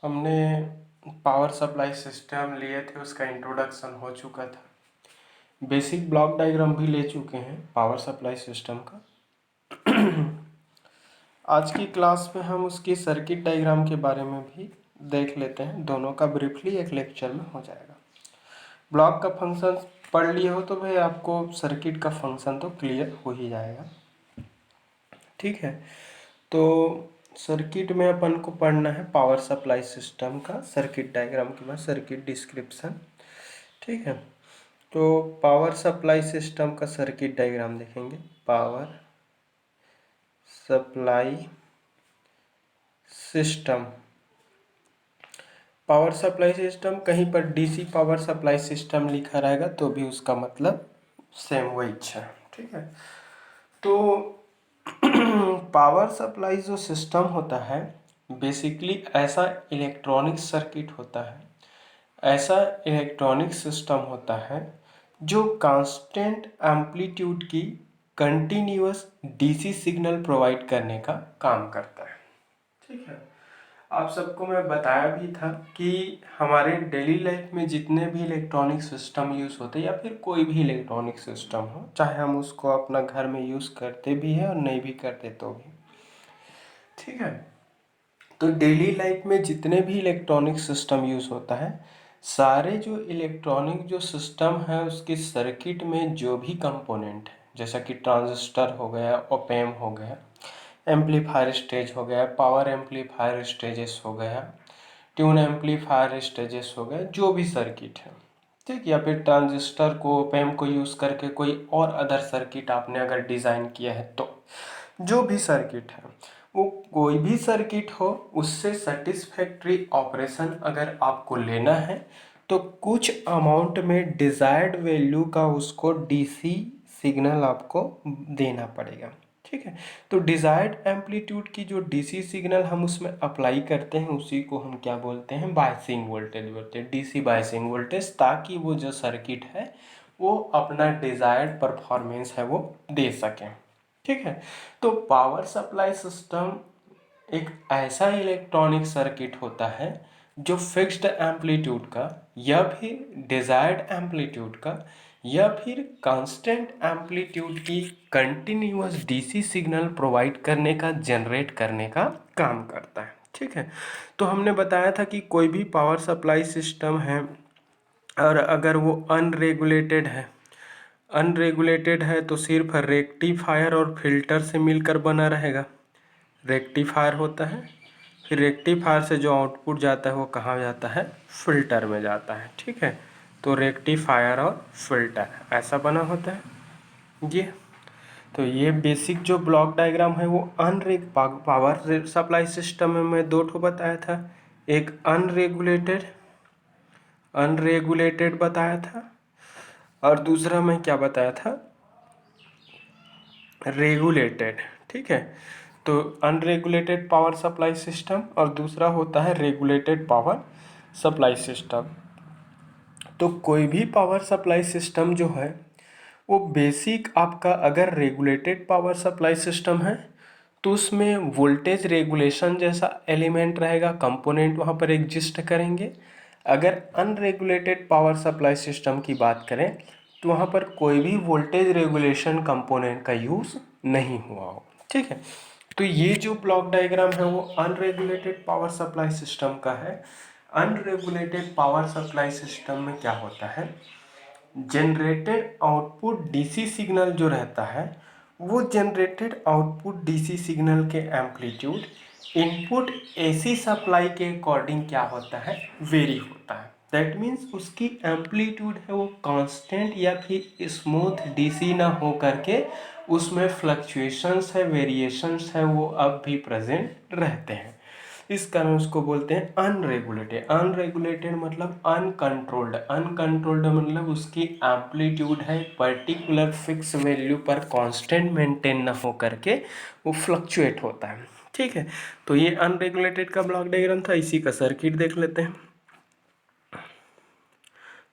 हमने power supply system लिए थे, उसका इंट्रोडक्शन हो चुका था। बेसिक ब्लॉक डायग्राम भी ले चुके हैं पावर सप्लाई सिस्टम का। आज की क्लास में हम उसकी सर्किट डायग्राम के बारे में भी देख लेते हैं। दोनों का ब्रीफली एक लेक्चर में हो जाएगा। ब्लॉक का फंक्शन पढ़ लिए हो तो भाई आपको सर्किट का फंक्शन तो क्लियर हो ही जाएगा। ठीक है, तो सर्किट में अपन को पढ़ना है पावर सप्लाई सिस्टम का सर्किट डायग्राम के बाद सर्किट डिस्क्रिप्शन। ठीक है, तो पावर सप्लाई सिस्टम का सर्किट डायग्राम देखेंगे। Power supply system, power supply system, कहीं पर डीसी पावर सप्लाई सिस्टम लिखा रहेगा तो भी उसका मतलब सेम वही है। ठीक है, तो पावर सप्लाई जो सिस्टम होता है बेसिकली ऐसा इलेक्ट्रॉनिक सर्किट होता है, ऐसा इलेक्ट्रॉनिक सिस्टम होता है जो कांस्टेंट एम्पलीट्यूड की कंटिन्यूअस डीसी सिग्नल प्रोवाइड करने का काम करता है। ठीक है, आप सबको मैं बताया भी था कि हमारे डेली लाइफ में जितने भी इलेक्ट्रॉनिक सिस्टम यूज़ होते हैं या फिर कोई भी इलेक्ट्रॉनिक सिस्टम हो, चाहे हम उसको अपना घर में यूज़ करते भी हैं और नहीं भी करते तो भी, ठीक है, तो डेली लाइफ में जितने भी इलेक्ट्रॉनिक सिस्टम यूज़ होता है, सारे जो इलेक्ट्रॉनिक जो सिस्टम है उसके सर्किट में जो भी कंपोनेंट है, जैसा कि ट्रांजिस्टर हो गया, ऑप एम्प हो गया, एम्पलीफायर स्टेज हो गया, पावर एम्पलीफायर स्टेजेस हो गया, ट्यून एम्पलीफायर स्टेजेस हो गए, जो भी सर्किट है, ठीक, या फिर ट्रांजिस्टर को ऑप एम्प को यूज़ करके कोई और अदर सर्किट आपने अगर डिज़ाइन किया है तो जो भी सर्किट है वो कोई भी सर्किट हो, उससे सेटिस्फैक्ट्री ऑपरेशन अगर आपको लेना है तो कुछ अमाउंट में डिज़ायर्ड वैल्यू का उसको डीसी सिग्नल आपको देना पड़ेगा। ठीक है, तो डिज़ायर्ड एम्पलीट्यूड की जो डीसी सिग्नल हम उसमें अप्लाई करते हैं उसी को हम क्या बोलते हैं, बायसिंग वोल्टेज बोलते हैं, डीसी बायसिंग वोल्टेज, ताकि वो जो सर्किट है वो अपना डिज़ायर्ड परफॉर्मेंस है वो दे सकें। ठीक है, तो पावर सप्लाई सिस्टम एक ऐसा इलेक्ट्रॉनिक सर्किट होता है जो फिक्स्ड एम्पलीट्यूड का या फिर डिजायर्ड एम्पलीट्यूड का या फिर कांस्टेंट एम्पलीट्यूड की कंटिन्यूअस डीसी सिग्नल प्रोवाइड करने का, जनरेट करने का काम करता है। ठीक है, तो हमने बताया था कि कोई भी पावर सप्लाई सिस्टम है और अगर वो अनरेगुलेटेड है तो सिर्फ रेक्टिफायर और फिल्टर से मिलकर बना रहेगा। रेक्टिफायर होता है, फिर रेक्टिफायर से जो आउटपुट जाता है वो कहाँ जाता है, फिल्टर में जाता है। ठीक है, तो रेक्टिफायर और फिल्टर ऐसा बना होता है ये। तो ये बेसिक जो ब्लॉक डायग्राम है वो पावर सप्लाई सिस्टम में मैं दो ठो बताया था, एक अनरेगुलेटेड बताया था और दूसरा मैं क्या बताया था, रेगुलेटेड। ठीक है, तो अनरेगुलेटेड पावर सप्लाई सिस्टम और दूसरा होता है रेगुलेटेड पावर सप्लाई सिस्टम। तो कोई भी पावर सप्लाई सिस्टम जो है वो बेसिक आपका अगर रेगुलेटेड पावर सप्लाई सिस्टम है तो उसमें वोल्टेज रेगुलेशन जैसा एलिमेंट रहेगा, कंपोनेंट वहाँ पर एग्जिस्ट करेंगे। अगर अनरेगुलेटेड पावर सप्लाई सिस्टम की बात करें तो वहाँ पर कोई भी वोल्टेज रेगुलेशन कंपोनेंट का यूज़ नहीं हुआ हो। ठीक है, तो ये जो ब्लॉक डायग्राम है वो अनरेगुलेटेड पावर सप्लाई सिस्टम का है। अनरेगुलेटेड पावर सप्लाई सिस्टम में क्या होता है, जनरेटेड आउटपुट डीसी सिग्नल जो रहता है वो जनरेटेड आउटपुट डीसी सिग्नल के एम्पलीट्यूड इनपुट एसी सप्लाई के अकॉर्डिंग क्या होता है, वेरी होता है। दैट मीन्स उसकी एम्पलीट्यूड है वो कांस्टेंट या फिर स्मूथ डीसी ना हो करके उसमें फ्लक्चुएशंस है, वेरिएशंस है, वो अब भी प्रेजेंट रहते हैं। इस कारण उसको बोलते हैं अनरेगुलेटेड। अनरेगुलेटेड मतलब अनकंट्रोल्ड मतलब उसकी एम्पलीट्यूड है पर्टिकुलर फिक्स वैल्यू पर कांस्टेंट मेंटेन ना हो करके वो फ्लक्चुएट होता है। ठीक है, तो ये अनरेगुलेटेड का ब्लॉक डायग्राम था। इसी का सर्किट देख लेते हैं।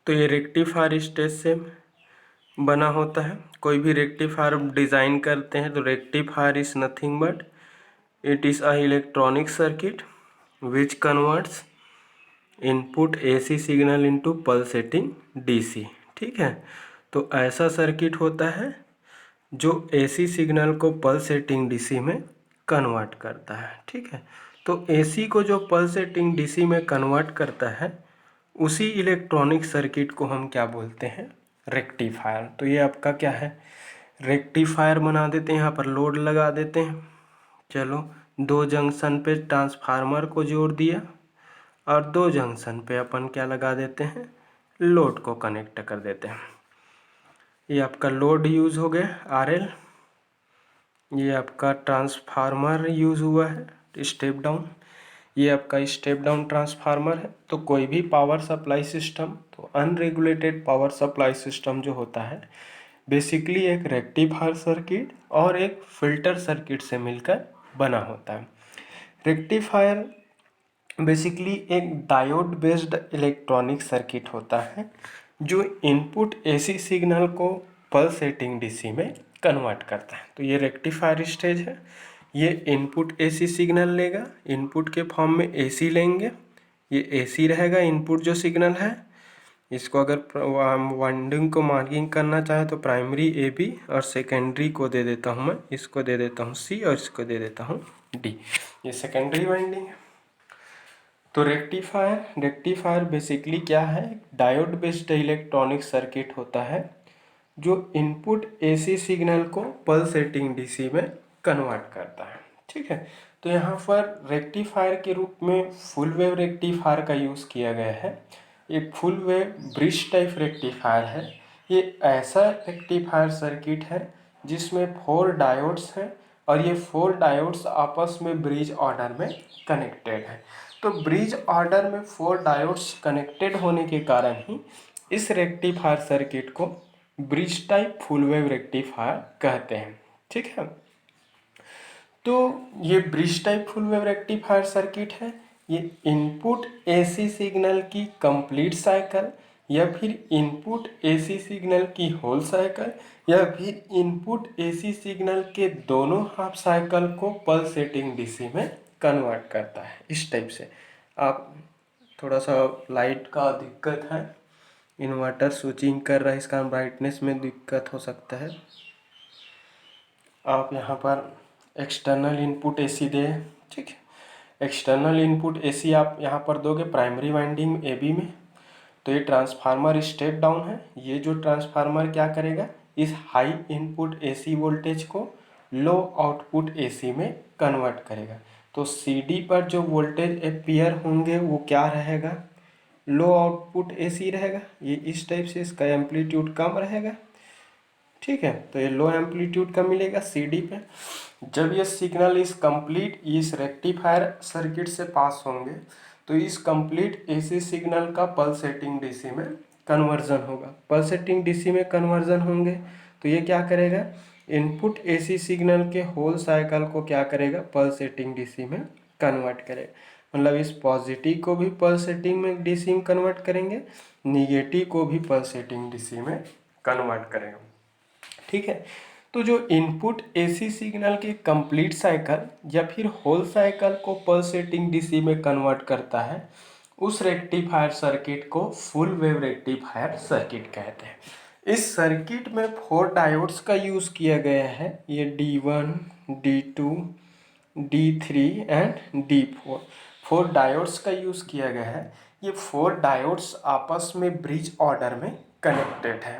तो ये रेक्टिफायर स्टेज से बना होता है। कोई भी रेक्टिफायर डिज़ाइन करते हैं तो rectifier is nothing but it is a electronic circuit which converts input AC signal into pulsating DC. ठीक है, तो ऐसा सर्किट होता है जो एसी सिग्नल को पल्सेटिंग डीसी में कन्वर्ट करता है। ठीक है, तो एसी को जो पल्सेटिंग डीसी में कन्वर्ट करता है उसी इलेक्ट्रॉनिक सर्किट को हम क्या बोलते हैं, रेक्टिफायर। तो ये आपका क्या है, रेक्टिफायर बना देते हैं। यहाँ पर लोड लगा देते हैं। चलो, दो जंक्शन पे ट्रांसफार्मर को जोड़ दिया और दो जंक्शन पे अपन क्या लगा देते हैं, लोड को कनेक्ट कर देते हैं। ये आपका लोड यूज़ हो गया आरएल, ये आपका ट्रांसफार्मर यूज़ हुआ है स्टेप डाउन, ये आपका स्टेप डाउन ट्रांसफार्मर है। तो कोई भी पावर सप्लाई सिस्टम, तो अनरेगुलेटेड पावर सप्लाई सिस्टम जो होता है बेसिकली एक रेक्टिफायर सर्किट और एक फिल्टर सर्किट से मिलकर बना होता है। रेक्टिफायर बेसिकली एक डायोड बेस्ड इलेक्ट्रॉनिक सर्किट होता है जो इनपुट एसी सिग्नल को पल्सेटिंग डीसी में कन्वर्ट करता है। तो ये रेक्टिफायर स्टेज है। ये इनपुट एसी सिग्नल लेगा, इनपुट के फॉर्म में एसी लेंगे, ये एसी रहेगा इनपुट जो सिग्नल है। इसको अगर वाइंडिंग को मार्किंग करना चाहे तो प्राइमरी ए बी और सेकेंडरी को दे देता हूँ मैं, इसको दे देता हूँ सी और इसको दे देता हूँ डी। ये सेकेंडरी वाइंडिंग है। तो रेक्टिफायर बेसिकली क्या है, डायोड बेस्ड इलेक्ट्रॉनिक सर्किट होता है जो इनपुट एसी सिग्नल को पल्सेटिंग डीसी में कन्वर्ट करता है। ठीक है, तो यहाँ पर रेक्टिफायर के रूप में फुल वेव रेक्टिफायर का यूज़ किया गया है। एक full wave bridge type rectifier है। ये ऐसा रेक्टिफायर सर्किट है जिसमें 4 डायोड्स हैं और ये 4 डायोड्स आपस में ब्रिज ऑर्डर में कनेक्टेड है। तो ब्रिज ऑर्डर में 4 डायोड्स कनेक्टेड होने के कारण ही इस रेक्टिफायर सर्किट को bridge type full wave rectifier कहते हैं। ठीक है, तो ये bridge type full wave rectifier circuit है। ये इनपुट एसी सिग्नल की कंप्लीट साइकिल या फिर इनपुट एसी सिग्नल की होल साइकिल या फिर इनपुट एसी सिग्नल के दोनों हाफ साइकिल को पल्सेटिंग डीसी में कन्वर्ट करता है। इस टाइप से आप थोड़ा सा लाइट का दिक्कत है, इन्वर्टर स्विचिंग कर रहा है, इसका ब्राइटनेस में दिक्कत हो सकता है। आप यहाँ पर एक्सटर्नल इनपुट एसी दे, ठीक है, एक्सटर्नल इनपुट एसी आप यहाँ पर दोगे प्राइमरी वाइंडिंग ए बी में। तो ये ट्रांसफार्मर स्टेप डाउन है। ये जो ट्रांसफार्मर क्या करेगा, इस हाई इनपुट एसी वोल्टेज को लो आउटपुट एसी में कन्वर्ट करेगा। तो सीडी पर जो वोल्टेज अपीयर होंगे वो क्या रहेगा, लो आउटपुट एसी रहेगा। ये इस टाइप से इसका एम्पलीट्यूड कम रहेगा। ठीक है, तो ये लो एम्पलीट्यूड का मिलेगा सीडी पे। जब ये सिग्नल इस कंप्लीट इस रेक्टिफायर सर्किट से पास होंगे तो इस कंप्लीट एसी सिग्नल का पल्सेटिंग डीसी में कन्वर्जन होगा। पल्सेटिंग डीसी में कन्वर्जन होंगे तो ये क्या करेगा, इनपुट एसी सिग्नल के होल साइकिल को क्या करेगा, पल्सेटिंग डीसी में कन्वर्ट करेगा। मतलब इस पॉजिटिव को भी पल्सेटिंग में डीसी में कन्वर्ट करेंगे, निगेटिव को भी पल्सेटिंग डीसी में कन्वर्ट करेंगे। ठीक है, तो जो इनपुट एसी सिग्नल के कंप्लीट साइकिल या फिर होल साइकिल को पल्सेटिंग डीसी में कन्वर्ट करता है उस रेक्टिफायर सर्किट को फुल वेव रेक्टिफायर सर्किट कहते हैं। इस सर्किट में 4 डायोड्स का यूज़ किया गया है। ये D1, D2, D3 and D4, 4 diodes का यूज़ किया गया है। ये 4 डायोड्स आपस में ब्रिज ऑर्डर में कनेक्टेड है।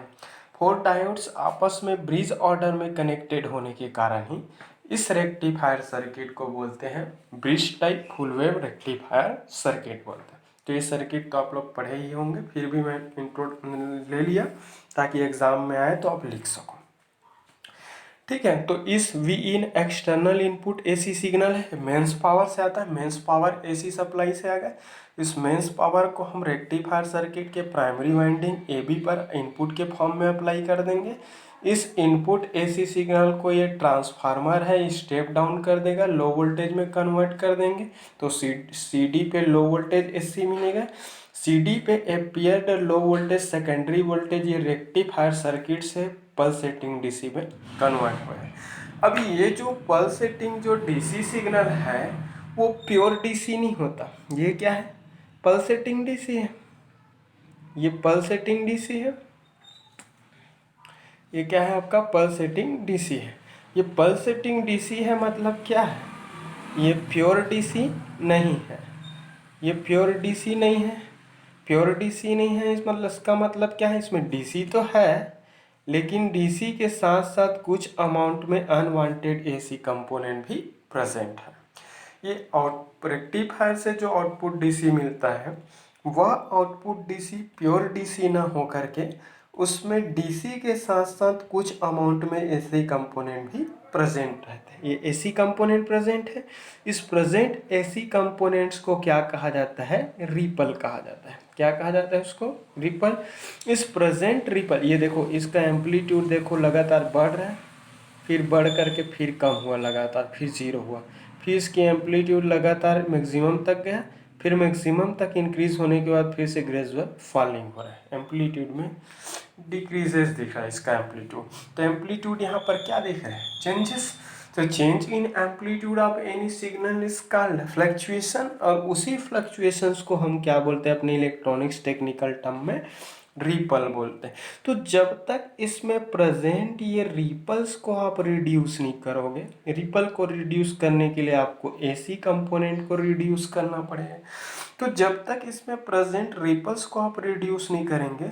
4 डायोड्स आपस में ब्रिज ऑर्डर में कनेक्टेड होने के कारण ही इस रेक्टिफायर सर्किट को बोलते हैं bridge type full wave rectifier circuit बोलते हैं। तो ये सर्किट तो आप लोग पढ़े ही होंगे, फिर भी मैं इंट्रो ले लिया ताकि एग्जाम में आए तो आप लिख सको। ठीक है, तो इस V in external input AC signal है, मेंस पावर से आता है, मेंस पावर एसी सप्लाई से आ गया। इस मेंस पावर को हम रेक्टिफायर सर्किट के प्राइमरी वाइंडिंग ए बी पर इनपुट के फॉर्म में अप्लाई कर देंगे। इस इनपुट एसी सिग्नल को ये ट्रांसफार्मर है स्टेप डाउन कर देगा, लो वोल्टेज में कन्वर्ट कर देंगे। तो सी डी पे लो वोल्टेज एसी मिलेगा, सी डी पे appeared low voltage secondary voltage ये रेक्टिफायर सर्किट से पल्सेटिंग डीसी में कन्वर्ट हुआ है। अभी ये जो पल्सेटिंग जो डीसी सिग्नल है वो प्योर डीसी नहीं होता। ये क्या है, पल्सेटिंग डीसी है, ये पल्सेटिंग डीसी है, ये क्या है आपका पल्सेटिंग डीसी है। ये पल्सेटिंग डीसी है मतलब क्या है, ये प्योर डीसी नहीं है, ये प्योर डीसी नहीं है। प्योर डीसी नहीं है इस मतलब इसका मतलब क्या है, इसमें डीसी तो है लेकिन डीसी के साथ साथ कुछ अमाउंट में अनवांटेड एसी कंपोनेंट भी प्रेजेंट है। ये रेक्टिफायर से जो आउटपुट डीसी मिलता है वह आउटपुट डीसी प्योर डीसी ना हो करके उसमें डीसी के साथ साथ कुछ अमाउंट में एसी कंपोनेंट भी प्रेजेंट रहते हैं। ये एसी कंपोनेंट प्रेजेंट है, इस प्रेजेंट एसी कंपोनेंट्स को क्या कहा जाता है, रिपल कहा जाता है। क्या कहा जाता है उसको, रिपल। इस प्रेजेंट रिपल, ये देखो इसका एम्पलीट्यूड देखो लगातार बढ़ रहा है, फिर बढ़ करके फिर कम हुआ लगातार, फिर जीरो हुआ, फिर इसकी एम्पलीट्यूड लगातार मैक्सिमम तक गया, फिर मैक्सिमम तक इंक्रीज होने के बाद फिर से ग्रेजुअल फॉलिंग हो रहा है, एम्पलीट्यूड में डिक्रीजेस दिख रहा है इसका एम्पलीट्यूड। तो एम्पलीट्यूड यहाँ पर क्या दिख रहा है, चेंजेस। तो change in amplitude of any signal is called fluctuation, और उसी फ्लक्चुएशंस को हम क्या बोलते हैं अपने इलेक्ट्रॉनिक्स टेक्निकल टर्म में रिपल बोलते हैं। तो जब तक इसमें प्रेजेंट ये रिपल्स को आप रिड्यूस नहीं करोगे, रिपल को रिड्यूस करने के लिए आपको एसी कंपोनेंट को रिड्यूस करना पड़ेगा। तो जब तक इसमें प्रेजेंट रिपल्स को आप रिड्यूस नहीं करेंगे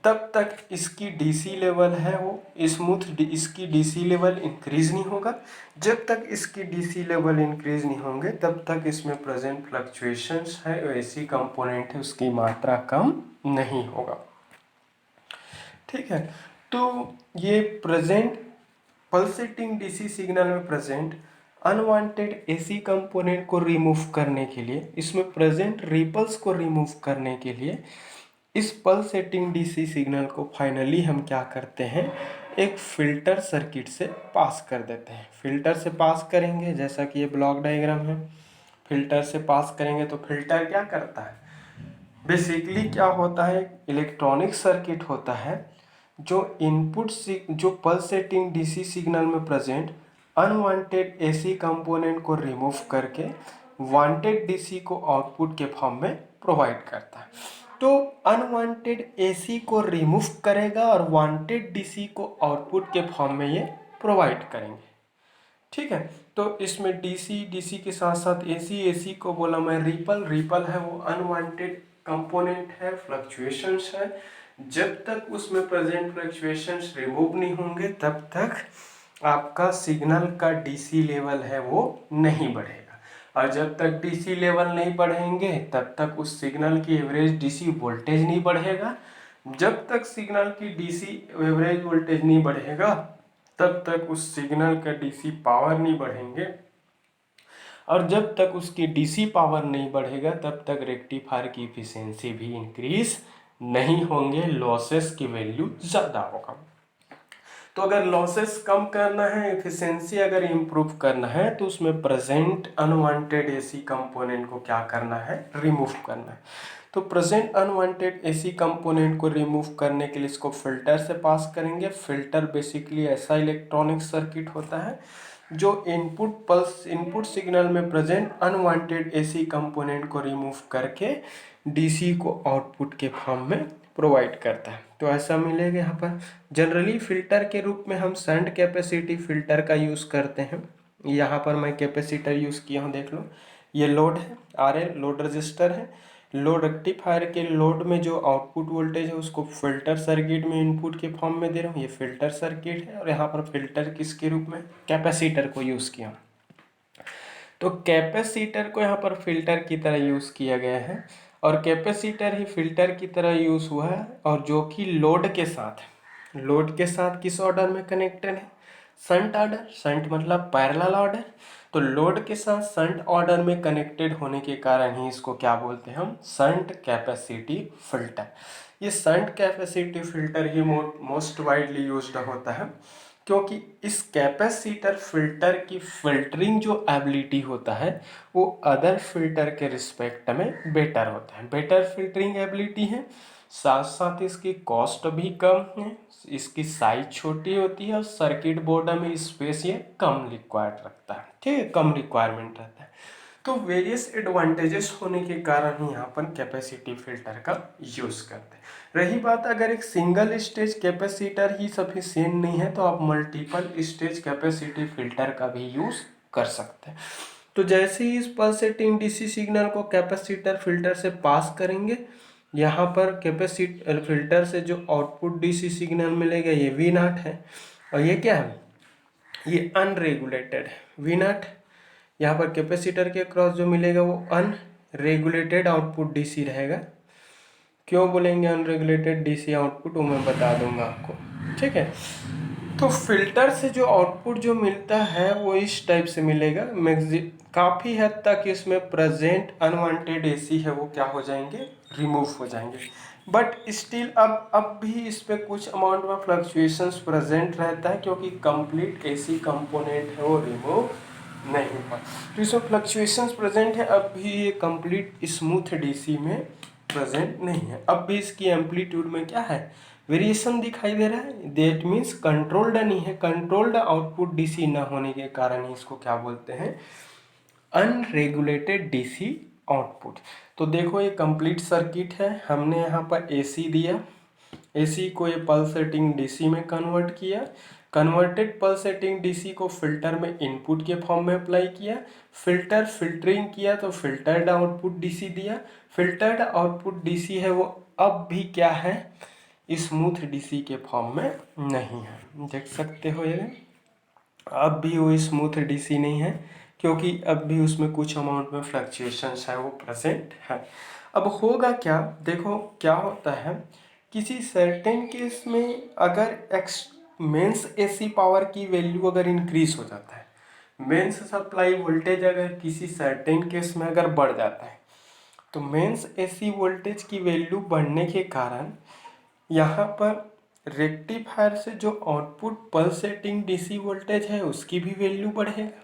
तब तक इसकी डीसी लेवल है वो स्मूथ, इसकी डीसी लेवल इंक्रीज नहीं होगा। जब तक इसकी डीसी लेवल इंक्रीज नहीं होंगे तब तक इसमें प्रेजेंट फ्लक्चुएशंस है एसी कंपोनेंट है उसकी मात्रा कम नहीं होगा। ठीक है, तो ये प्रेजेंट पल्सेटिंग डीसी सिग्नल में प्रेजेंट अनवांटेड एसी कंपोनेंट को रिमूव करने के लिए, इसमें प्रेजेंट रिपल्स को रिमूव करने के लिए इस पल्सेटिंग डीसी सिग्नल को फाइनली हम क्या करते हैं, एक फिल्टर सर्किट से पास कर देते हैं। फिल्टर से पास करेंगे, जैसा कि ये ब्लॉक डायग्राम है, फिल्टर से पास करेंगे तो फिल्टर क्या करता है, बेसिकली क्या होता है, इलेक्ट्रॉनिक सर्किट होता है जो इनपुट जो पल्सेटिंग डीसी सिग्नल में प्रेजेंट अनवांटेड एसी कंपोनेंट को रिमूव करके वांटेड डीसी को आउटपुट के फॉर्म में प्रोवाइड करता है। तो अनवांटेड एसी को रिमूव करेगा और वांटेड डीसी को आउटपुट के फॉर्म में ये प्रोवाइड करेंगे। ठीक है, तो इसमें डीसी, डीसी के साथ साथ एसी, एसी को बोला मैं रिपल, रिपल है वो अनवांटेड कंपोनेंट है, फ्लक्चुएशंस है। जब तक उसमें प्रेजेंट फ्लक्चुएशंस रिमूव नहीं होंगे तब तक आपका सिग्नल का डीसी लेवल है वो नहीं बढ़ेगा, और जब तक डीसी लेवल नहीं बढ़ेंगे तब तक उस सिग्नल की एवरेज डीसी वोल्टेज नहीं बढ़ेगा। जब तक सिग्नल की डीसी एवरेज वोल्टेज नहीं बढ़ेगा तब तक उस सिग्नल का डीसी पावर नहीं बढ़ेंगे, और जब तक उसकी डीसी पावर नहीं बढ़ेगा तब तक रेक्टिफायर की इफिशियंसी भी इंक्रीज नहीं होंगे, लॉसेस की वैल्यू ज़्यादा होगा। तो अगर लॉसेस कम करना है, एफिशिएंसी अगर इम्प्रूव करना है तो उसमें प्रेजेंट अनवांटेड एसी कंपोनेंट को क्या करना है, रिमूव करना है। तो प्रेजेंट अनवांटेड एसी कंपोनेंट को रिमूव करने के लिए इसको फिल्टर से पास करेंगे। फिल्टर बेसिकली ऐसा इलेक्ट्रॉनिक सर्किट होता है जो इनपुट सिग्नल में प्रेजेंट अनवांटेड एसी कंपोनेंट को रिमूव करके डीसी को आउटपुट के फॉर्म में प्रोवाइड करता है। तो ऐसा मिलेगा यहाँ पर। जनरली फिल्टर के रूप में हम शंट कैपेसिटी फिल्टर का यूज़ करते हैं। यहाँ पर मैं कैपेसिटर यूज़ किया हूँ, देख लो। ये लोड है, RL लोड रजिस्टर है। लोड रेक्टिफायर के लोड में जो आउटपुट वोल्टेज है उसको फिल्टर सर्किट में इनपुट के फॉर्म में दे रहा हूँ, ये फिल्टर सर्किट है। और यहाँ पर फिल्टर किसके रूप में, कैपेसिटर को यूज़ किया। तो कैपेसिटर को यहाँ पर फिल्टर की तरह यूज़ किया गया है, और कैपेसिटर ही फिल्टर की तरह यूज़ हुआ है, और जो कि लोड के साथ किस ऑर्डर में कनेक्टेड है, शंट ऑर्डर। शंट मतलब पैरेलल ऑर्डर। तो लोड के साथ शंट ऑर्डर में कनेक्टेड होने के कारण ही इसको क्या बोलते हैं हम, शंट कैपेसिटी फिल्टर। ये शंट कैपेसिटी फिल्टर ही मोस्ट वाइडली यूज्ड होता है, क्योंकि इस कैपेसिटर फिल्टर की फिल्टरिंग जो एबिलिटी होता है वो अदर फिल्टर के रिस्पेक्ट में बेटर होता है, बेटर फिल्टरिंग एबिलिटी है। साथ साथ इसकी कॉस्ट भी कम है, इसकी साइज छोटी होती है, और सर्किट बोर्ड में स्पेस ये कम रिक्वायर्ड रखता है। ठीक है, कम रिक्वायरमेंट रहता है। तो वेरियस एडवांटेजेस होने के कारण ही यहाँ पर कैपेसिटिव फिल्टर का यूज़ करते हैं। रही बात अगर एक सिंगल स्टेज कैपेसिटर ही सफिशिएंट नहीं है तो आप मल्टीपल स्टेज कैपेसिटिव फिल्टर का भी यूज़ कर सकते हैं। तो जैसे ही इस पल्सेटिंग डीसी सिग्नल को कैपेसिटर फिल्टर से पास करेंगे, यहाँ पर कैपेसिटर फिल्टर से जो आउटपुट डीसी सिग्नल मिलेगा ये वी नॉट है, और ये क्या है, ये अनरेगुलेटेड है। वी नॉट यहाँ पर कैपेसिटर के क्रॉस जो मिलेगा वो अनरेगुलेटेड आउटपुट डीसी रहेगा। क्यों बोलेंगे अनरेगुलेटेड डीसी आउटपुट, वो मैं बता दूंगा आपको, ठीक है। तो फिल्टर से जो आउटपुट जो मिलता है वो इस टाइप से मिलेगा। काफ़ी हद तक इसमें प्रेजेंट अनवांटेड एसी है वो क्या हो जाएंगे, रिमूव हो जाएंगे। बट स्टिल अब भी इस पे कुछ अमाउंट में फ्लक्चुएशंस प्रेजेंट रहता है, क्योंकि कंप्लीट एसी कंपोनेंट है वो रिमूव नहीं हुआ। तो इसमें फ्लक्चुएशंस प्रेजेंट है, अब भी ये कंप्लीट स्मूथ डीसी में प्रेजेंट नहीं है। अब भी इसकी एम्पलीट्यूड में क्या है, वेरिएशन दिखाई दे रहा है। दैट मीन्स कंट्रोल्ड नहीं है। कंट्रोल्ड आउटपुट डीसी ना होने के कारण इसको क्या बोलते हैं, अनरेगुलेटेड डीसी आउटपुट। तो देखो ये कंप्लीट सर्किट है, हमने यहाँ पर एसी दिया, एसी को ये पल्सेटिंग डीसी में कन्वर्ट किया, कन्वर्टेड पल्सेटिंग डीसी को फिल्टर में इनपुट के फॉर्म में अप्लाई किया, फिल्टर फिल्टरिंग किया तो फिल्टर्ड आउटपुट डीसी दिया। फिल्टर्ड आउटपुट डीसी है वो अब भी क्या है, स्मूथ डीसी के फॉर्म में नहीं है, देख सकते हो ये अब भी वो स्मूथ डीसी नहीं है, क्योंकि अब भी उसमें कुछ अमाउंट में फ्लक्चुएशंस है वो प्रेजेंट है। अब होगा क्या, देखो क्या होता है, किसी सर्टेन केस में अगर मेंस एसी पावर की वैल्यू अगर इंक्रीज हो जाता है, मेंस सप्लाई वोल्टेज अगर किसी सर्टेन केस में अगर बढ़ जाता है, तो मेंस एसी वोल्टेज की वैल्यू बढ़ने के कारण यहाँ पर रेक्टिफायर से जो आउटपुट पल्सेटिंग डीसी वोल्टेज है उसकी भी वैल्यू बढ़ेगा।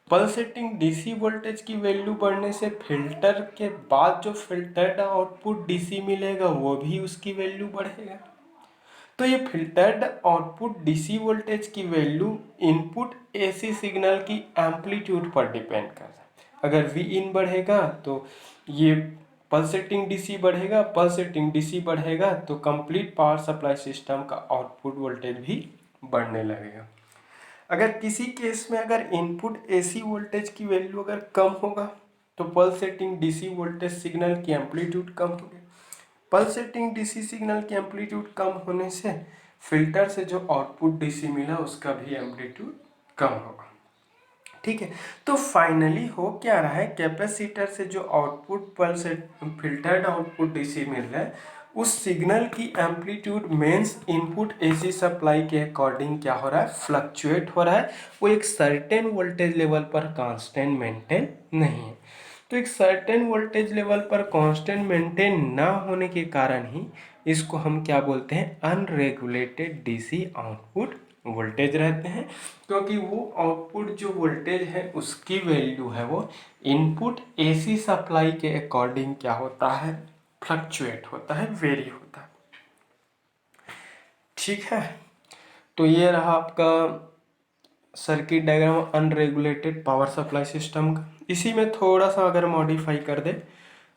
पल्सेटिंग डीसी वोल्टेज की वैल्यू बढ़ने से फिल्टर के बाद जो फिल्टर्ड आउटपुट डीसी मिलेगा वो भी उसकी वैल्यू बढ़ेगा। तो ये फिल्टर्ड आउटपुट डीसी वोल्टेज की वैल्यू इनपुट एसी सिग्नल की एम्पलीट्यूड पर डिपेंड कर रहा है। अगर वी इन बढ़ेगा तो ये पल्सेटिंग डीसी बढ़ेगा, पल्सेटिंग डीसी बढ़ेगा तो कंप्लीट पावर सप्लाई सिस्टम का आउटपुट वोल्टेज भी बढ़ने लगेगा। अगर किसी केस में अगर इनपुट एसी वोल्टेज की वैल्यू अगर कम होगा तो पल्सेटिंग डीसी वोल्टेज सिग्नल की एम्पलीट्यूड कम होगी। पल्सेटिंग डीसी सिग्नल की एम्पलीट्यूड कम होने से फिल्टर से जो आउटपुट डीसी मिला उसका भी एम्पलीट्यूड कम होगा, ठीक है। तो फाइनली हो क्या रहा है, कैपेसिटर से जो output pulsate filtered output DC मिल रहा है उस सिग्नल की amplitude mains input AC supply के अकॉर्डिंग क्या हो रहा है, फ्लक्चुएट हो रहा है। वो एक सर्टेन वोल्टेज लेवल पर कांस्टेंट मेंटेन नहीं है। तो एक सर्टेन वोल्टेज लेवल पर कांस्टेंट मेंटेन ना होने के कारण ही इसको हम क्या बोलते हैं, अनरेगुलेटेड डीसी आउटपुट वोल्टेज रहते हैं, क्योंकि वो आउटपुट जो वोल्टेज है उसकी वैल्यू है वो इनपुट एसी सप्लाई के अकॉर्डिंग क्या होता है, फ्लक्चुएट होता है, वेरी होता है, ठीक है। तो ये रहा आपका circuit diagram unregulated power supply system का। इसी में थोड़ा सा अगर मॉडिफाई कर दे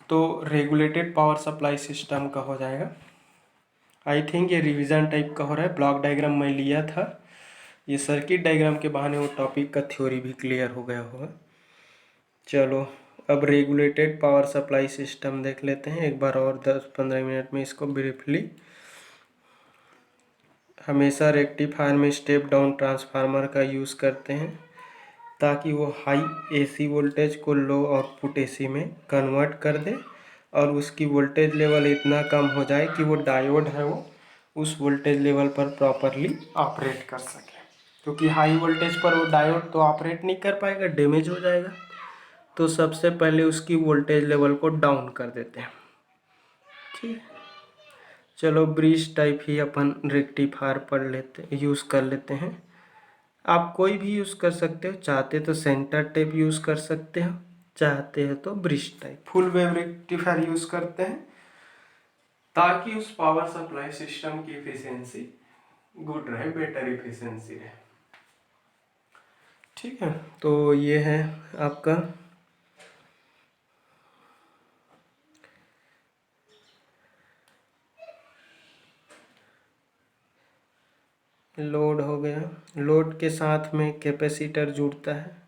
तो रेगुलेटेड पावर सप्लाई सिस्टम का हो जाएगा। आई थिंक ये रिवीजन टाइप का हो रहा है, ब्लॉक डायग्राम मैं लिया था, ये सर्किट डायग्राम के बहाने वो टॉपिक का थ्योरी भी क्लियर हो गया होगा। चलो अब रेगुलेटेड पावर सप्लाई सिस्टम देख लेते हैं एक बार और 10-15 मिनट में इसको ब्रीफली। हमेशा रेक्टिफायर में स्टेप डाउन ट्रांसफार्मर का यूज़ करते हैं ताकि वो हाई एसी वोल्टेज को लो आउटपुट एसी में कन्वर्ट कर दे और उसकी वोल्टेज लेवल इतना कम हो जाए कि वो डायोड है वो उस वोल्टेज लेवल पर प्रॉपरली ऑपरेट कर सके, क्योंकि हाई वोल्टेज पर वो डायोड तो ऑपरेट नहीं कर पाएगा, डैमेज हो जाएगा। तो सबसे पहले उसकी वोल्टेज लेवल को डाउन कर देते हैं, ठीक। चलो ब्रिज टाइप ही अपन रेक्टिफायर पढ़ लेते यूज़ कर लेते हैं। आप कोई भी यूज़ कर सकते हो, चाहते तो सेंटर टेप यूज़ कर सकते हो, चाहते हो तो bridge type. Full wave rectifier use करते हैं ताकि उस पावर सप्लाई सिस्टम की इफिशियंसी गुड रहे, बेटर इफिशियंसी रहे, ठीक है। तो ये है आपका लोड हो गया। लोड के साथ में कैपेसिटर जुड़ता है।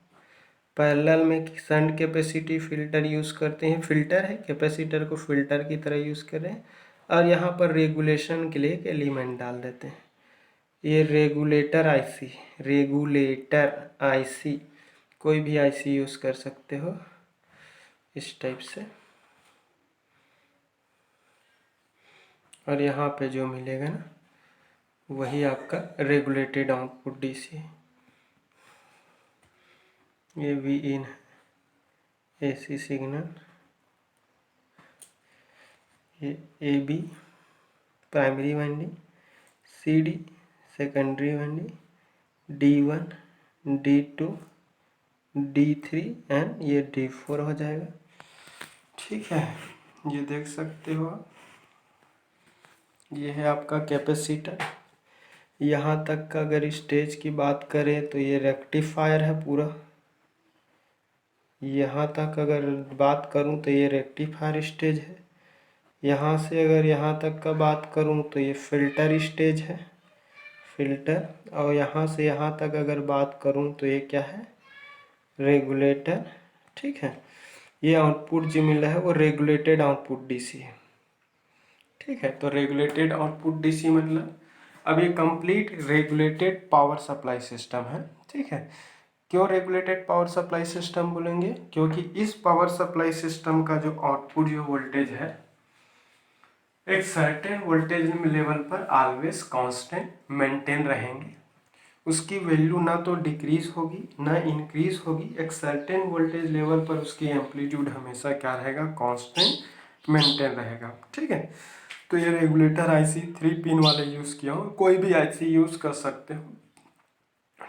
पैरेलल में शंट कैपेसिटी फिल्टर यूज़ करते हैं। फिल्टर है, कैपेसिटर को फिल्टर की तरह यूज़ करें। और यहाँ पर रेगुलेशन के लिए एक एलिमेंट डाल देते हैं। ये रेगुलेटर आईसी कोई भी आईसी यूज़ कर सकते हो इस टाइप से। और यहाँ पे जो मिलेगा ना वही आपका रेगुलेटेड आउटपुट डीसी है। ये वी इन है, एसी सिग्नल। ये A B primary winding, C D secondary winding, D1 D2 D3 and ये D4 हो जाएगा। ठीक है, ये देख सकते हो आप। ये है आपका कैपेसिटर। यहाँ तक का अगर स्टेज की बात करें तो ये रेक्टिफायर है पूरा। यहाँ तक अगर बात करूँ तो ये रेक्टिफायर स्टेज है। यहाँ से अगर यहाँ तक का बात करूँ तो ये फिल्टर स्टेज है, फिल्टर। और यहाँ से यहाँ तक अगर बात करूँ तो ये क्या है, रेगुलेटर। ठीक है, ये आउटपुट जो मिल रहा है वो रेगुलेटेड आउटपुट डीसी है। ठीक है, तो रेगुलेटेड आउटपुट डीसी मतलब अब ये complete regulated power supply system है। ठीक है, क्यों रेगुलेटेड पावर सप्लाई सिस्टम बोलेंगे, क्योंकि इस पावर सप्लाई सिस्टम का जो आउटपुट जो वोल्टेज है एक सर्टेन वोल्टेज लेवल पर ऑलवेज कांस्टेंट मेंटेन रहेंगे। उसकी वैल्यू ना तो डिक्रीज होगी ना इंक्रीज होगी। एक सर्टेन वोल्टेज लेवल पर उसकी एम्पलीट्यूड हमेशा क्या रहेगा, कांस्टेंट मेंटेन रहेगा। ठीक है, तो ये रेगुलेटर आईसी 3 पिन वाले यूज़ किया हो, कोई भी आईसी यूज़ कर सकते हो।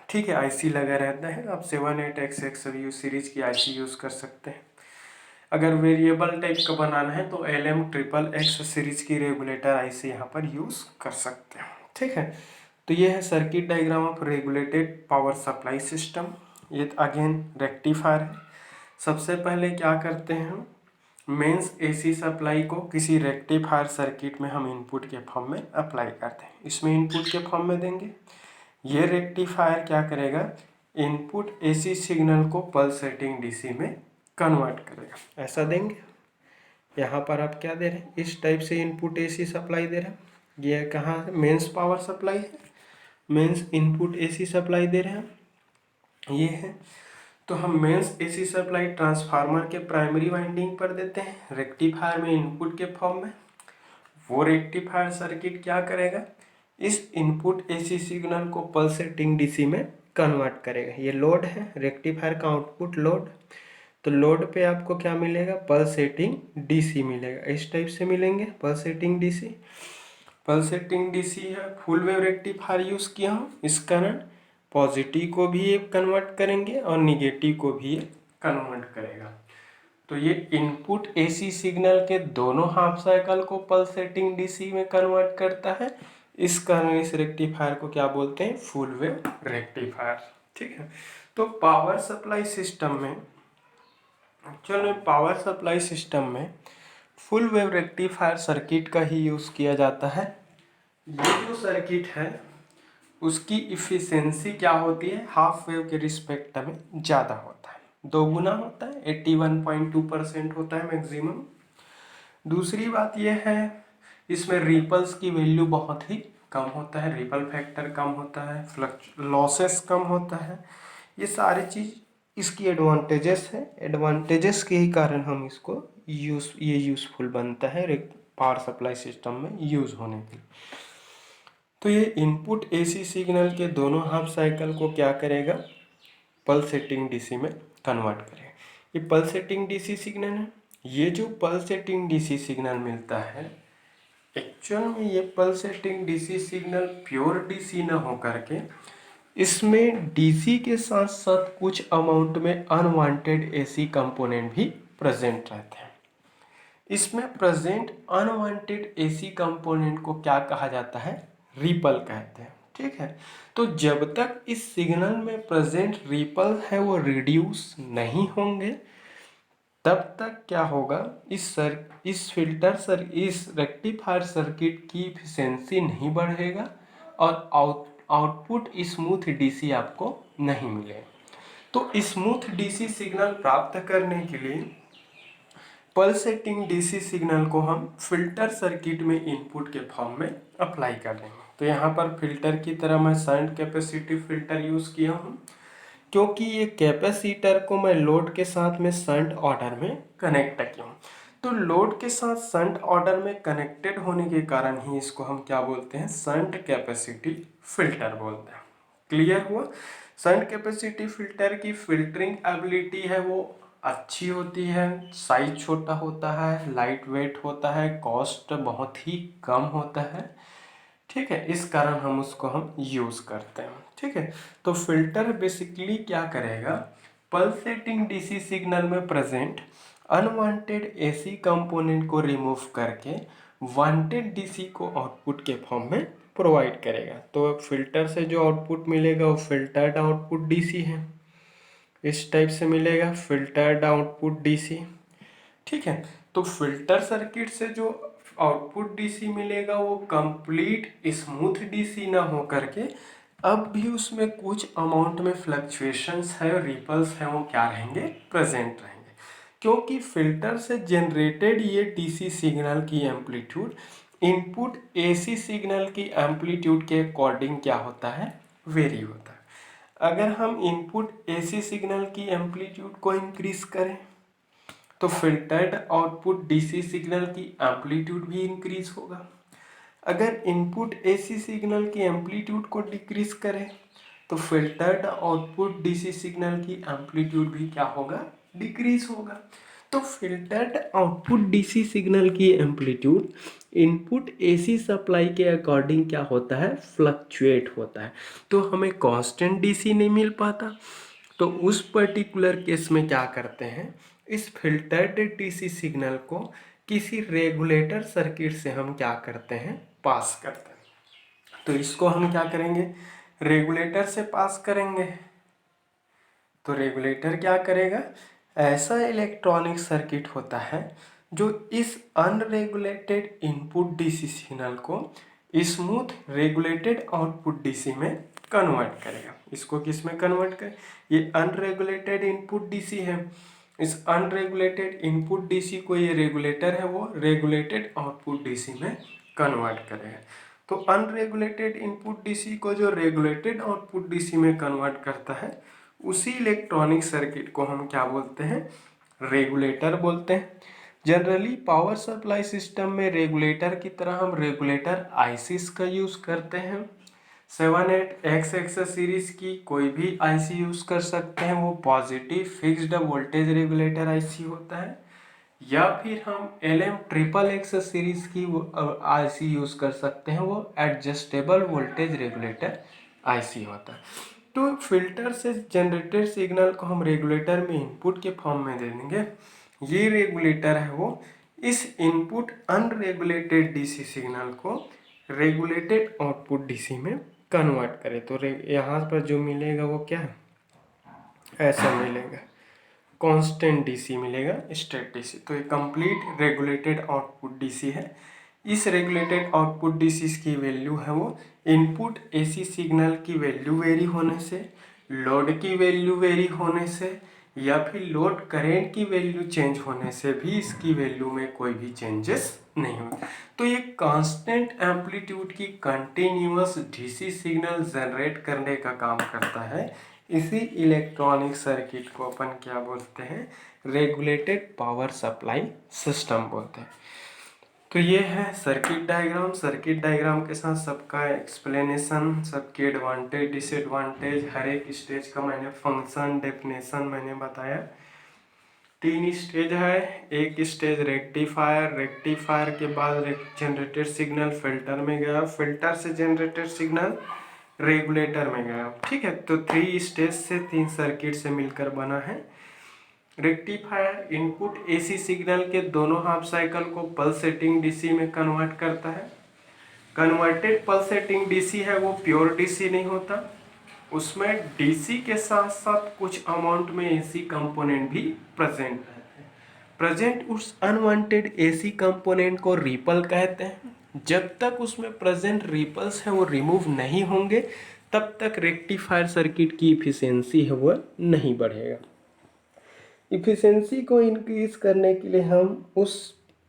ठीक है, आईसी लगा रहता है, आप 78XX सीरीज की आईसी यूज़ कर सकते हैं। अगर वेरिएबल टाइप का बनाना है तो LM XXX सीरीज की रेगुलेटर आईसी यहाँ पर यूज़ कर सकते हैं। ठीक है, तो ये है circuit diagram of regulated power supply system. ये अगेन रेक्टिफायर है। सबसे पहले क्या करते हैं हम, मेंस एसी सप्लाई को किसी रेक्टिफायर सर्किट में हम इनपुट के फॉर्म में अप्लाई करते हैं। इसमें इनपुट के फॉर्म में देंगे। ये रेक्टिफायर क्या करेगा, इनपुट एसी सिग्नल को पल्सेटिंग डीसी में कन्वर्ट करेगा। ऐसा देंगे। यहाँ पर आप क्या दे रहे हैं, इस टाइप से इनपुट एसी सप्लाई दे रहे हैं। ये कहाँ है, मेंस पावर सप्लाई है, मेंस इनपुट एसी सप्लाई दे रहे हैं। ये है, तो हम मेंस एसी सप्लाई ट्रांसफार्मर के प्राइमरी वाइंडिंग पर देते हैं रेक्टिफायर में इनपुट के फॉर्म में। वो रेक्टिफायर सर्किट क्या करेगा, इस इनपुट एसी सिग्नल को पल्सेटिंग डीसी में कन्वर्ट करेगा। ये लोड है, रेक्टिफायर का आउटपुट लोड। तो लोड पे आपको क्या मिलेगा, पल्सेटिंग डीसी मिलेगा। इस टाइप से मिलेंगे पल्सेटिंग डीसी। पल्सेटिंग डीसी है, फुल वेव रेक्टिफायर यूज़ किया हूँ। इस कारण पॉजिटिव को भी ये कन्वर्ट करेंगे और निगेटिव को भी ये कन्वर्ट करेगा। तो ये इनपुट एसी सिग्नल के दोनों हाफ साइकिल को पल्सेटिंग डीसी में कन्वर्ट करता है। इस कारण इस रेक्टिफायर को क्या बोलते हैं, फुल वेव रेक्टिफायर। ठीक है, तो पावर सप्लाई सिस्टम में, चलो पावर सप्लाई सिस्टम में फुल वेव रेक्टिफायर सर्किट का ही यूज़ किया जाता है। ये जो सर्किट है उसकी इफिशियंसी क्या होती है, हाफ वेव के रिस्पेक्ट में ज़्यादा होता है, 2 गुना होता है, 81.2% होता है मैक्सिमम। दूसरी बात यह है, इसमें रिपल्स की वैल्यू बहुत ही कम होता है, रिपल फैक्टर कम होता है, लॉसेस कम होता है। ये सारी चीज़ इसकी एडवांटेजेस है। एडवांटेजेस के ही कारण हम इसको ये यूज़फुल बनता है पावर सप्लाई सिस्टम में यूज़ होने के लिए। तो ये इनपुट एसी सिग्नल के दोनों हाफ साइकिल को क्या करेगा, पल्सेटिंग डीसी में कन्वर्ट करेगा। ये पल्सेटिंग डीसी सिग्नल है। ये जो पल्सेटिंग डीसी सिग्नल मिलता है, एक्चुअल में ये pulsating DC signal pure DC ना हो करके इसमें डीसी के साथ साथ कुछ अमाउंट में अनवांटेड एसी कंपोनेंट भी प्रेजेंट रहते हैं। इसमें प्रेजेंट अनवांटेड एसी कंपोनेंट को क्या कहा जाता है, रिपल कहते हैं। ठीक है, तो जब तक इस सिग्नल में प्रेजेंट रिपल है वो रिड्यूस नहीं होंगे तब तक क्या होगा, इस रेक्टिफायर सर्किट की इफिशियंसी नहीं बढ़ेगा और आउटपुट स्मूथ डीसी आपको नहीं मिले। तो स्मूथ डीसी सिग्नल प्राप्त करने के लिए पल्सेटिंग डीसी सिग्नल को हम फिल्टर सर्किट में इनपुट के फॉर्म में अप्लाई कर देंगे। तो यहाँ पर फिल्टर की तरह मैं शंट कैपेसिटिव फिल्टर यूज़ किया हूँ, क्योंकि ये कैपेसिटर को मैं लोड के साथ में शंट ऑर्डर में कनेक्ट किया हूँ। तो लोड के साथ शंट ऑर्डर में कनेक्टेड होने के कारण ही इसको हम क्या बोलते हैं, शंट कैपेसिटिव फिल्टर बोलते हैं। क्लियर हुआ? शंट कैपेसिटिव फिल्टर की फिल्टरिंग एबिलिटी है वो अच्छी होती है, साइज छोटा होता है, लाइट वेट होता है, कॉस्ट बहुत ही कम होता है। ठीक है, इस कारण हम यूज़ करते हैं। ठीक है, तो फिल्टर बेसिकली क्या करेगा, पल्सेटिंग डीसी सिग्नल में प्रेजेंट अनवांटेड एसी कंपोनेंट को रिमूव करके वांटेड डीसी को आउटपुट के फॉर्म में प्रोवाइड करेगा। तो फिल्टर से जो आउटपुट मिलेगा वो फिल्टर्ड आउटपुट डीसी है, इस टाइप से मिलेगा फिल्टर्ड आउटपुट डीसी। ठीक है, तो फिल्टर सर्किट से जो आउटपुट डीसी मिलेगा वो कंप्लीट स्मूथ डीसी ना हो करके अब भी उसमें कुछ अमाउंट में फ्लक्चुएशंस है और रिपल्स हैं, वो क्या रहेंगे, प्रेजेंट रहेंगे। क्योंकि फिल्टर से जनरेटेड ये डीसी सिग्नल की एम्पलीट्यूड इनपुट एसी सिग्नल की एम्पलीट्यूड के अकॉर्डिंग क्या होता है, वेरी होता है। अगर हम इनपुट एसी सिग्नल की एम्पलीट्यूड को इंक्रीज करें तो फिल्टर्ड आउटपुट डीसी सिग्नल की एम्पलीट्यूड भी इंक्रीज होगा। अगर इनपुट एसी सिग्नल की एम्पलीट्यूड को डिक्रीज करें तो फिल्टर्ड आउटपुट डीसी सिग्नल की एम्पलीट्यूड भी क्या होगा, डिक्रीज होगा। तो फिल्टर्ड आउटपुट डीसी सिग्नल की एम्पलीट्यूड इनपुट एसी सप्लाई के अकॉर्डिंग क्या होता है, फ्लक्चुएट होता है। तो हमें कांस्टेंट डीसी नहीं मिल पाता। तो उस पर्टिकुलर केस में क्या करते हैं, इस फिल्टर्ड डीसी सिग्नल को किसी रेगुलेटर सर्किट से हम क्या करते हैं, पास करते हैं। तो इसको हम क्या करेंगे, रेगुलेटर से पास करेंगे। तो रेगुलेटर क्या करेगा, ऐसा इलेक्ट्रॉनिक सर्किट होता है जो इस अनरेगुलेटेड इनपुट डीसी सिग्नल को स्मूथ रेगुलेटेड आउटपुट डीसी में कन्वर्ट करेगा। इसको किस में कन्वर्ट कर, ये अनरेगुलेटेड इनपुट डीसी है, इस अनरेगुलेटेड इनपुट डीसी को ये रेगुलेटर है वो रेगुलेटेड आउटपुट डीसी में कन्वर्ट करेगा। तो अनरेगुलेटेड इनपुट डीसी को जो रेगुलेटेड आउटपुट डीसी में कन्वर्ट करता है उसी इलेक्ट्रॉनिक सर्किट को हम क्या बोलते हैं, रेगुलेटर बोलते हैं। जनरली पावर सप्लाई सिस्टम में रेगुलेटर की तरह हम रेगुलेटर आईसीस का यूज़ करते हैं। 78XX सीरीज की कोई भी आईसी यूज़ कर सकते हैं, वो positive fixed voltage regulator IC होता है, या फिर हम LM XXX सीरीज की आईसी यूज़ कर सकते हैं, वो एडजस्टेबल वोल्टेज रेगुलेटर आईसी होता है। तो फिल्टर से जनरेटेड सिग्नल को हम रेगुलेटर में इनपुट के फॉर्म में दे देंगे। ये रेगुलेटर है वो इस इनपुट अनरेगुलेटेड डीसी सिग्नल को रेगुलेटेड आउटपुट डीसी में कन्वर्ट करे। तो यहाँ पर जो मिलेगा वो क्या है, ऐसा मिलेगा, कांस्टेंट डीसी मिलेगा, स्टेट डीसी। तो ये कंप्लीट रेगुलेटेड आउटपुट डीसी है। इस रेगुलेटेड आउटपुट डीसी की वैल्यू है वो इनपुट एसी सिग्नल की वैल्यू वेरी होने से, लोड की वैल्यू वेरी होने से, या फिर लोड करेंट की वैल्यू चेंज होने से भी इसकी वैल्यू में कोई भी चेंजेस नहीं हो। तो ये कांस्टेंट एम्पलीट्यूड की कंटिन्यूअस डीसी सिग्नल जनरेट करने का काम करता है। इसी इलेक्ट्रॉनिक सर्किट को अपन क्या बोलते हैं, रेगुलेटेड पावर सप्लाई सिस्टम बोलते हैं। तो ये है सर्किट डायग्राम। सर्किट डायग्राम के साथ सबका एक्सप्लेनेशन, सबके एडवांटेज डिसएडवांटेज, हर एक स्टेज का मैंने फंक्शन डेफिनेशन मैंने बताया। 3 स्टेज है, एक स्टेज रेक्टिफायर, रेक्टिफायर के बाद जनरेटेड सिग्नल फिल्टर में गया, फिल्टर से जनरेटेड सिग्नल रेगुलेटर में गया। ठीक है, तो 3 स्टेज से 3 सर्किट से मिलकर बना है। रेक्टिफायर इनपुट एसी सिग्नल के दोनों हाफ साइकिल को पल्सेटिंग डीसी में कन्वर्ट करता है। कन्वर्टेड पल्सेटिंग डीसी है वो प्योर डीसी नहीं होता, उसमें डीसी के साथ साथ कुछ अमाउंट में एसी कंपोनेंट भी प्रेजेंट रहते हैं। प्रेजेंट उस अनवांटेड एसी कंपोनेंट को रिपल कहते हैं। जब तक उसमें प्रेजेंट रिपल्स है वो रिमूव नहीं होंगे तब तक रेक्टिफायर सर्किट की इफिशियंसी है वह नहीं बढ़ेगा। इफिशियंसी को इंक्रीज करने के लिए हम उस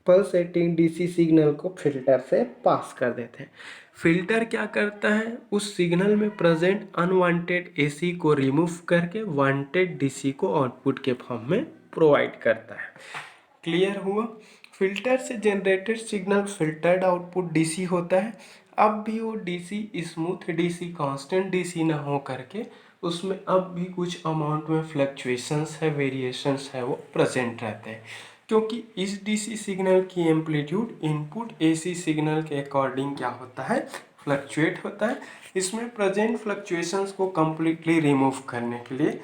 पल्सेटिंग डीसी सिग्नल को फिल्टर से पास कर देते हैं। फिल्टर क्या करता है, उस सिग्नल में प्रेजेंट अनवांटेड एसी को रिमूव करके वांटेड डीसी को आउटपुट के फॉर्म में प्रोवाइड करता है। क्लियर हुआ? फिल्टर से generated signal filtered output DC होता है। अब भी वो DC smooth DC constant DC ना हो करके उसमें अब भी कुछ अमाउंट में फ्लक्चुएशंस है, वेरिएशंस है, वो प्रेजेंट रहते हैं, क्योंकि इस डीसी सिग्नल की एम्पलीट्यूड इनपुट एसी सिग्नल के अकॉर्डिंग क्या होता है, फ्लक्चुएट होता है। इसमें प्रेजेंट फ्लक्चुएशंस को कम्प्लीटली रिमूव करने के लिए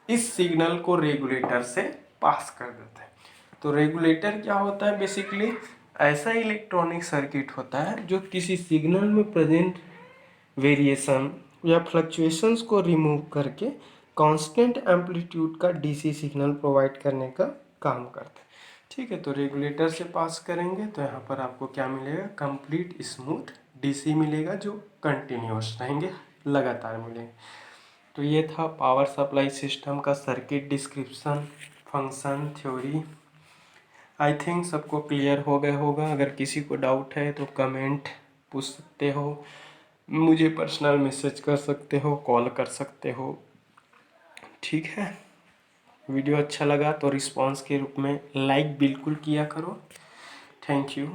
इस सिग्नल को रेगुलेटर से पास कर देते हैं। तो रेगुलेटर क्या होता है, बेसिकली ऐसा इलेक्ट्रॉनिक सर्किट होता है जो किसी सिग्नल में प्रेजेंट वेरिएशन या फ्लक्चुएशंस को रिमूव करके कांस्टेंट एम्पलीट्यूड का डीसी सिग्नल प्रोवाइड करने का काम करता है। ठीक है, तो रेगुलेटर से पास करेंगे तो यहाँ पर आपको क्या मिलेगा, कंप्लीट स्मूथ डीसी मिलेगा जो कंटिन्यूस रहेंगे, लगातार मिलेंगे। तो ये था पावर सप्लाई सिस्टम का circuit description, function, theory. I think सबको क्लियर हो गया होगा। अगर किसी को डाउट है तो कमेंट पूछ सकते हो, मुझे पर्सनल मैसेज कर सकते हो, कॉल कर सकते हो। ठीक है, वीडियो अच्छा लगा तो रिस्पांस के रूप में लाइक बिल्कुल किया करो। Thank you.